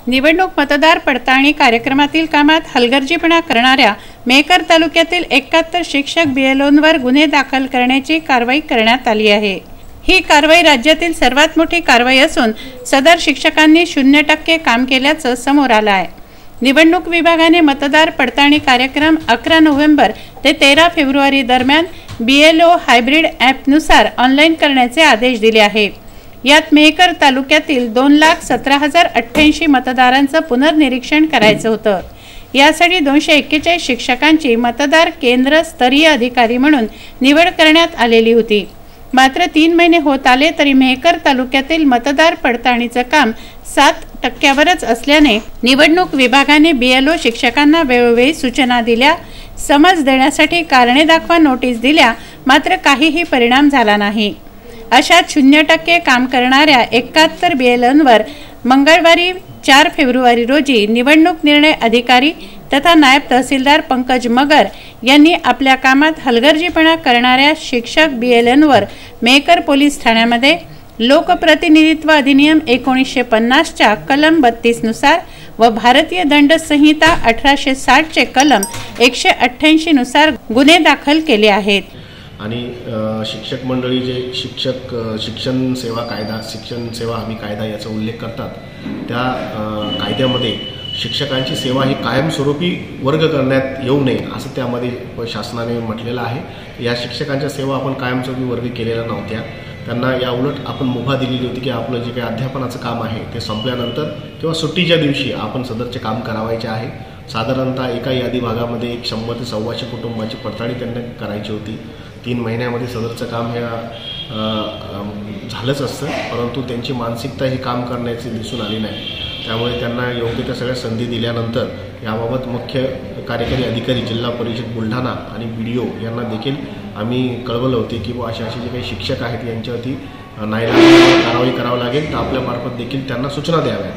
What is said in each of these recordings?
निवडणूक मतदार पडताळणी कार्यक्रमातील कामात हलगर्जीपणा करणाऱ्या मेहकर तालुक्यातील 71 शिक्षक बीएलओंवर गुन्हे दाखल करण्याची कारवाई करण्यात आली आहे। ही कारवाई राज्यातील सर्वात मोठी कारवाई असून सदर शिक्षकांनी 0% काम केल्याचं समोर आलं आहे। निवडणूक विभागाने मतदार पडताळणी कार्यक्रम 11 नोव्हेंबर ते 13 फेब्रुवारी दरम्यान बीएलओ हायब्रिड ॲपनुसार ऑनलाईन करण्याचे आदेश दिले आहेत। यात मेहकर तालुक्यातील 2,17,088 मतदारांचं पुनर्निरीक्षण करायचं होतं। यासाठी 241 शिक्षकांची मतदार केंद्र स्तरीय अधिकारी म्हणून निवड करण्यात आलेली होती। मात्र 3 महिने होत आले तरी मेहकर तालुक्यातील मतदार पडताळणीचं काम 7%वरच असल्याने निवडणूक विभागाने बीएलओ शिक्षकांना वेळोवेळी सूचना दिल्या, समज देण्यासाठी कारणे दाखवा नोटीस दिल्या, मात्र काहीही परिणाम झाला नाही। अशा 0% काम करणाऱ्या 71 बीएलओंवर मंगळवारी 4 फेब्रुवारी रोजी निवडणूक निर्णय अधिकारी तथा नायब तहसीलदार पंकज मगर यांनी आपल्या कामात हलगर्जीपणा करणाऱ्या शिक्षक बीएलओंवर मेहकर पोलीस ठाण्यामध्ये लोकप्रतिनिधित्व अधिनियम 1950च्या कलम 32 नुसार व भारतीय दंड संहिता 1860 चे कलम 188 नुसार गुन्हे दाखल केले आहेत। आणि शिक्षक मंडळी जे शिक्षण सेवा कायदा, शिक्षण सेवा हमी कायदा याचा उल्लेख करतात, त्या कायद्यामध्ये शिक्षकांची सेवा ही कायमस्वरूपी वर्ग करण्यात येऊ नये असं त्यामध्ये शासनाने म्हटलेलं आहे। या शिक्षकांच्या सेवा आपण कायमस्वरूपी वर्ग केलेल्या नव्हत्या, त्यांना या उलट आपण मुभा दिलेली होती की आपलं जे काही अध्यापनाचं काम आहे ते संपल्यानंतर किंवा सुट्टीच्या दिवशी आपण सदरचे काम करावायचे आहे। साधारणतः एका यादी भागामध्ये 100 ते 125 कुटुंबाची पडताळणी त्यांना करायची होती। 3 महिन्यामध्ये सदरचं काम हे झालंच असतं, परंतु त्यांची मानसिकता ही काम करण्याची दिसून आली नाही। त्यामुळे त्यांना योग्य त्या सगळ्या संधी दिल्यानंतर याबाबत मुख्य कार्यकारी अधिकारी जिल्हा परिषद बुलढाणा आणि BDO यांना देखील आम्ही कळवलं होते की असे जे काही शिक्षक आहेत यांच्यावरती नाईलाजाने कारवाई करावी लागेल, तर आपल्यामार्फत देखील त्यांना सूचना द्याव्या।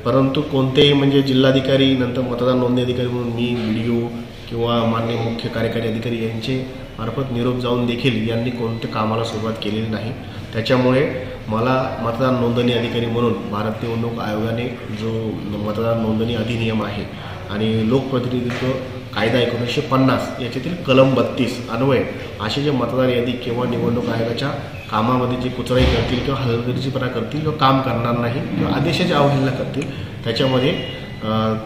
परंतु कोणतेही म्हणजे जिल्हाधिकारी, नंतर मतदार नोंदणी अधिकारी म्हणून मी, BDO किंवा मान्य मुख्य कार्यकारी अधिकारी यांचे मार्फत निरोप जाऊन देखील यांनी कोणत्या कामाला सुरुवात केलेली नाही। त्याच्यामुळे मला मतदार नोंदणी अधिकारी म्हणून भारतीय निवडणूक आयोगाने जो मतदार नोंदणी अधिनियम आहे आणि लोकप्रतिनिधित्व कायदा 1950 याच्यातील कलम 32 अन्वये असे जे मतदार यादी किंवा निवडणूक आयोगाच्या कामामध्ये जे कुचराई करतील किंवा हलगर्जीपणा करतील किंवा काम करणार नाही किंवा आदेशाची अवहेलना करतील, त्याच्यामध्ये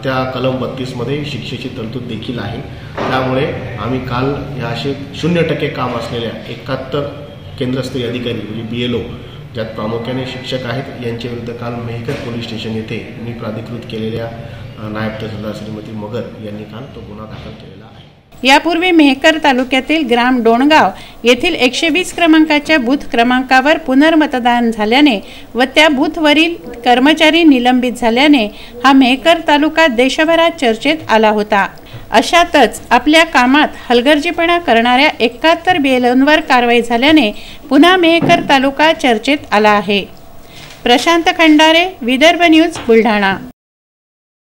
त्या कलम 32 मध्ये शिक्षेची तरतूद देखील आहे। त्यामुळे आम्ही काल या असे 0% काम असलेल्या 71 केंद्रस्तरीय अधिकारी म्हणजे BLO ज्यात प्रामुख्याने शिक्षक आहेत यांच्या विरुद्ध काल मेहकर पोलीस स्टेशन येथे मी प्राधिकृत केलेल्या नायब तहसीलदार श्रीमती मगर यांनी काल तो गुन्हा दाखल केलेला आहे। यापूर्वी मेहकर तालुक्यातील ग्राम डोणगाव येथील 120 क्रमांकाच्या बूथ क्रमांकावर पुनर्मतदान झाल्याने व त्या बूथवरील कर्मचारी निलंबित झाल्याने हा मेहकर तालुका देशभरात चर्चेत आला होता। अशातच आपल्या कामात हलगर्जीपणा करणाऱ्या 71 बीएलओंवर कारवाई झाल्याने पुन्हा मेहकर तालुका चर्चेत आला आहे। प्रशांत खंडारे, विदर्भ न्यूज, बुलढाणा।